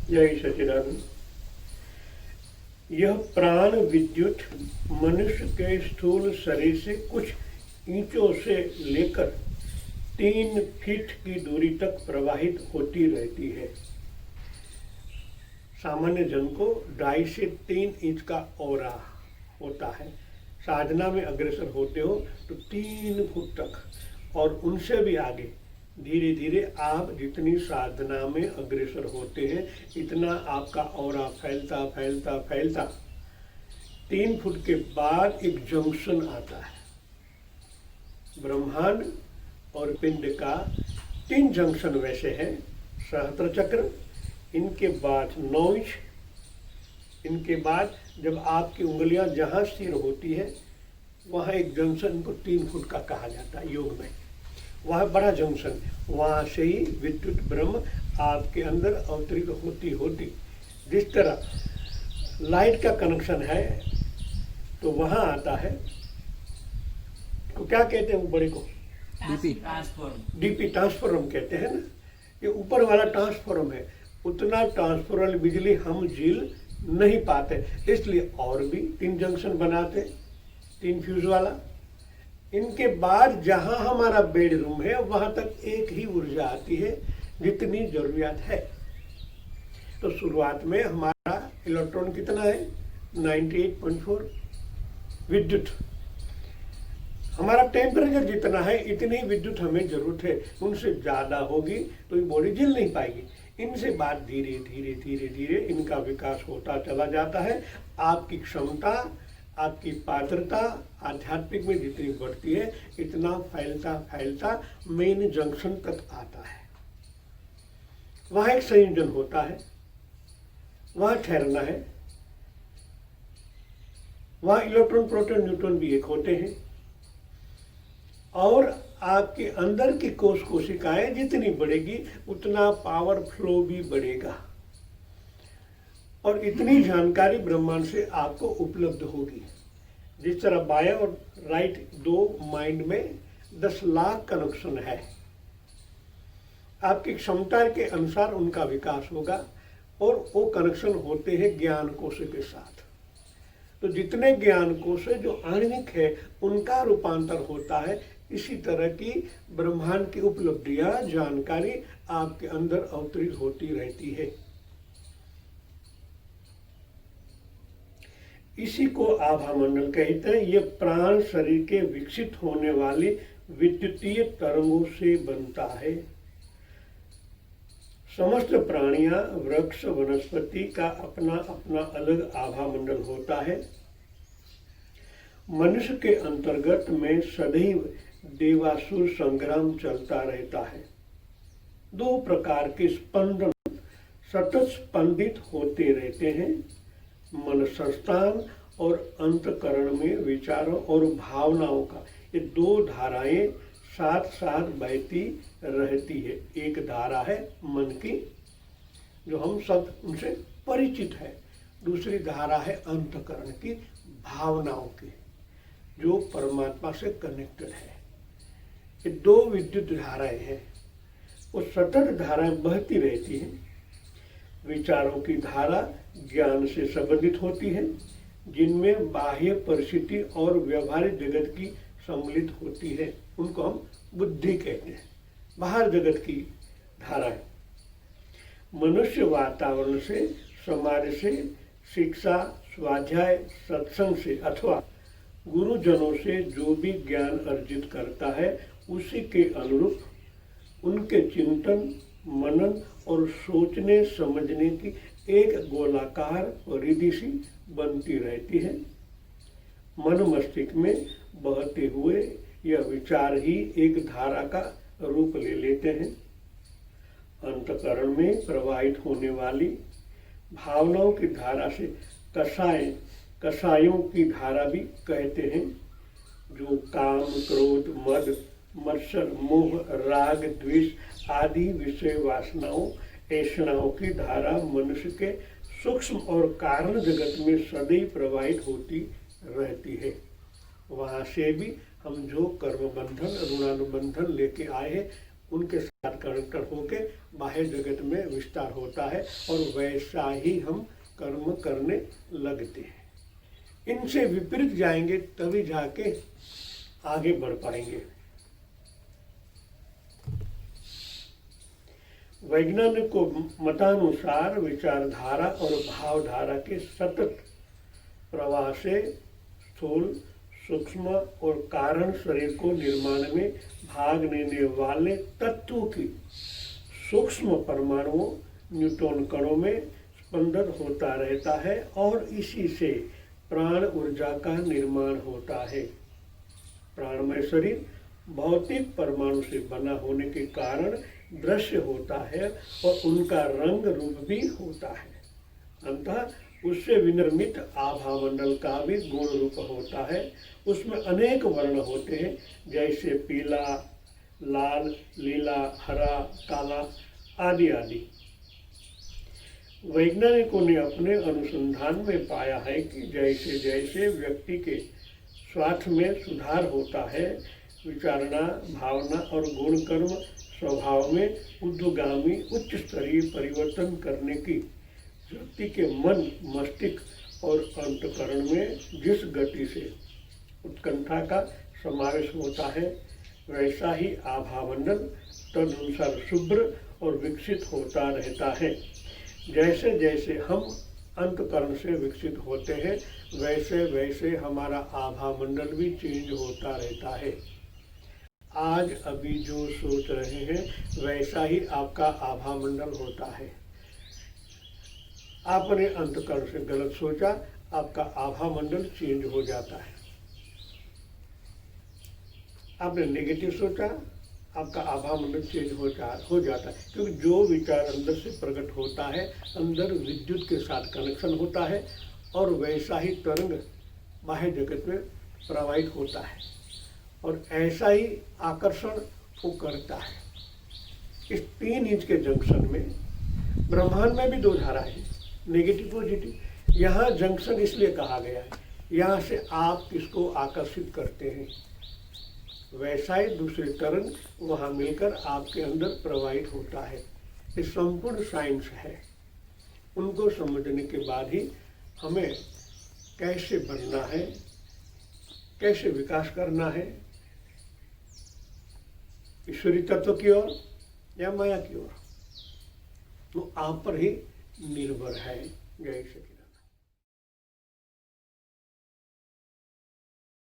जय सच्चिदानंद। यह प्राण विद्युत मनुष्य के स्थूल शरीर से कुछ इंचों से लेकर 3 फीट की दूरी तक प्रवाहित होती रहती है। सामान्य जन को 2.5 से 3 इंच का ऑरा होता है। साधना में अग्रसर होते हो तो 3 फुट तक और उनसे भी आगे धीरे धीरे आप जितनी साधना में अग्रसर होते हैं इतना आपका ऑरा फैलता फैलता फैलता 3 फुट के बाद एक जंक्शन आता है। ब्रह्मांड और पिंड का 3 जंक्शन वैसे हैं। सहस्त्र चक्र, इनके बाद 9 इंच, इनके बाद जब आपकी उंगलियां जहां स्थिर होती है वहां एक जंक्शन को 3 फुट का कहा जाता है योग में। वह बड़ा जंक्शन, वहाँ से ही विद्युत ब्रह्म आपके अंदर अवतरित होती होती, जिस तरह लाइट का कनेक्शन है तो वहाँ आता है। तो क्या कहते हैं वो बड़े को? डीपी ट्रांसफॉर्म कहते हैं ना। ये ऊपर वाला ट्रांसफॉर्म है, उतना ट्रांसफॉर्मल बिजली हम झेल नहीं पाते, इसलिए और भी 3 जंक्शन बनाते, 3 फ्यूज वाला। इनके बाद जहां हमारा बेडरूम है वहां तक एक ही ऊर्जा आती है जितनी जरूरियात है। तो शुरुआत में हमारा इलेक्ट्रॉन कितना है? 98.4 विद्युत। हमारा टेम्परेचर जितना है इतनी विद्युत हमें जरूरत है, उनसे ज्यादा होगी तो ये बॉडी झेल नहीं पाएगी। इनसे बाद धीरे धीरे धीरे धीरे इनका विकास होता चला जाता है। आपकी क्षमता, आपकी पात्रता आध्यात्मिक में जितनी बढ़ती है इतना फैलता फैलता मेन जंक्शन तक आता है। वहां एक संयोजन होता है, वहां ठहरना है। वहां इलेक्ट्रॉन प्रोटॉन न्यूट्रॉन भी एक होते हैं और आपके अंदर की कोशिकाएं जितनी बढ़ेगी उतना पावर फ्लो भी बढ़ेगा और इतनी जानकारी ब्रह्मांड से आपको उपलब्ध होगी। जिस तरह बाएं और राइट 2 माइंड में 10 लाख कनेक्शन है, आपकी क्षमता के अनुसार उनका विकास होगा और वो कनेक्शन होते हैं ज्ञान कोश के साथ। तो जितने ज्ञान कोश जो आणविक है उनका रूपांतर होता है। इसी तरह की ब्रह्मांड की उपलब्धियां, जानकारी आपके अंदर अवतरित होती रहती है। इसी को आभा मंडल कहते हैं। ये प्राण शरीर के विकसित होने वाली विद्युतीय तरंगों से बनता है। समस्त प्राणियां, वृक्ष, वनस्पति का अपना अपना अलग आभा मंडल होता है। मनुष्य के अंतर्गत में सदैव देवासुर संग्राम चलता रहता है। 2 प्रकार के स्पंदन सतत स्पंदित होते रहते हैं। मन संस्थान और अंतकरण में विचारों और भावनाओं का ये 2 धाराएं साथ साथ बहती रहती है। एक धारा है मन की, जो हम सब उनसे परिचित है। दूसरी धारा है अंतकरण की, भावनाओं की, जो परमात्मा से कनेक्टेड है। ये 2 विद्युत धाराएं हैं, वो सतत धाराएं बहती रहती हैं। विचारों की धारा ज्ञान से संबंधित होती है, जिनमें बाह्य परिस्थिति और व्यवहारिक जगत की सम्मिलित होती है। उनको हम बुद्धि कहते हैं, बाहर जगत की धाराएं। मनुष्य वातावरण से, समाज से, शिक्षा, स्वाध्याय, सत्संग से अथवा गुरुजनों से जो भी ज्ञान अर्जित करता है उसी के अनुरूप उनके चिंतन, मनन और सोचने समझने की एक गोलाकार परिधि सी बनती रहती है। मन मस्तिष्क में बहते हुए यह विचार ही एक धारा का रूप ले लेते हैं। अंतकरण में प्रवाहित होने वाली भावनाओं की धारा से कषायों की धारा भी कहते हैं, जो काम, क्रोध, मद, मत्सर, मोह, राग, द्वेष आदि विषय वासनाओं, ऐषणाओं की धारा मनुष्य के सूक्ष्म और कारण जगत में सदैव प्रवाहित होती रहती है। वहाँ से भी हम जो कर्म बंधन, ऋणानुबंधन लेके आए हैं उनके साथ कनेक्टेड होके बाह्य जगत में विस्तार होता है और वैसा ही हम कर्म करने लगते हैं। इनसे विपरीत जाएंगे तभी जाके आगे बढ़ पाएंगे। वैज्ञानिकों मतानुसार विचारधारा और भावधारा के सतत प्रवाह से स्थूल, सूक्ष्म और कारण शरीर को निर्माण में भाग लेने वाले तत्वों की सूक्ष्म परमाणुओं, न्यूट्रॉन कणों में स्पंदन होता रहता है और इसी से प्राण ऊर्जा का निर्माण होता है। प्राणमय शरीर भौतिक परमाणु से बना होने के कारण दृश्य होता है और उनका रंग रूप भी होता है। अतः उससे विनिर्मित आभामंडल का भी गुण रूप होता है। उसमें अनेक वर्ण होते हैं, जैसे पीला, लाल, नीला, हरा, काला आदि आदि। वैज्ञानिकों ने अपने अनुसंधान में पाया है कि जैसे जैसे व्यक्ति के स्वास्थ्य में सुधार होता है, विचारणा, भावना और गुण कर्म स्वभाव में ऊर्ध्वगामी उच्च स्तरीय परिवर्तन करने की व्यक्ति के मन, मस्तिष्क और अंतःकरण में जिस गति से उत्कंठा का समावेश होता है, वैसा ही आभामंडल तदनुसार शुभ्र और विकसित होता रहता है। जैसे जैसे हम अंतःकरण से विकसित होते हैं, वैसे वैसे हमारा आभामंडल भी चेंज होता रहता है। आज अभी जो सोच रहे हैं वैसा ही आपका आभामंडल होता है। आपने अंतःकरण से गलत सोचा, आपका आभामंडल चेंज हो जाता है। आपने नेगेटिव सोचा, आपका आभामंडल चेंज हो जाता है, क्योंकि जो विचार अंदर से प्रकट होता है, अंदर विद्युत के साथ कनेक्शन होता है और वैसा ही तरंग बाह्य जगत में प्रवाहित होता है और ऐसा ही आकर्षण वो करता है। इस 3 इंच के जंक्शन में ब्रह्मांड में भी 2 धारा है, नेगेटिव पॉजिटिव। यहाँ जंक्शन इसलिए कहा गया है, यहाँ से आप किसको आकर्षित करते हैं, वैसा ही दूसरे तरंग वहाँ मिलकर आपके अंदर प्रवाहित होता है। ये संपूर्ण साइंस है। उनको समझने के बाद ही हमें कैसे बनना है, कैसे विकास करना है, ईश्वरी तत्व की ओर या माया की ओर, तो आप पर ही निर्भर है। जय श्री कृष्ण।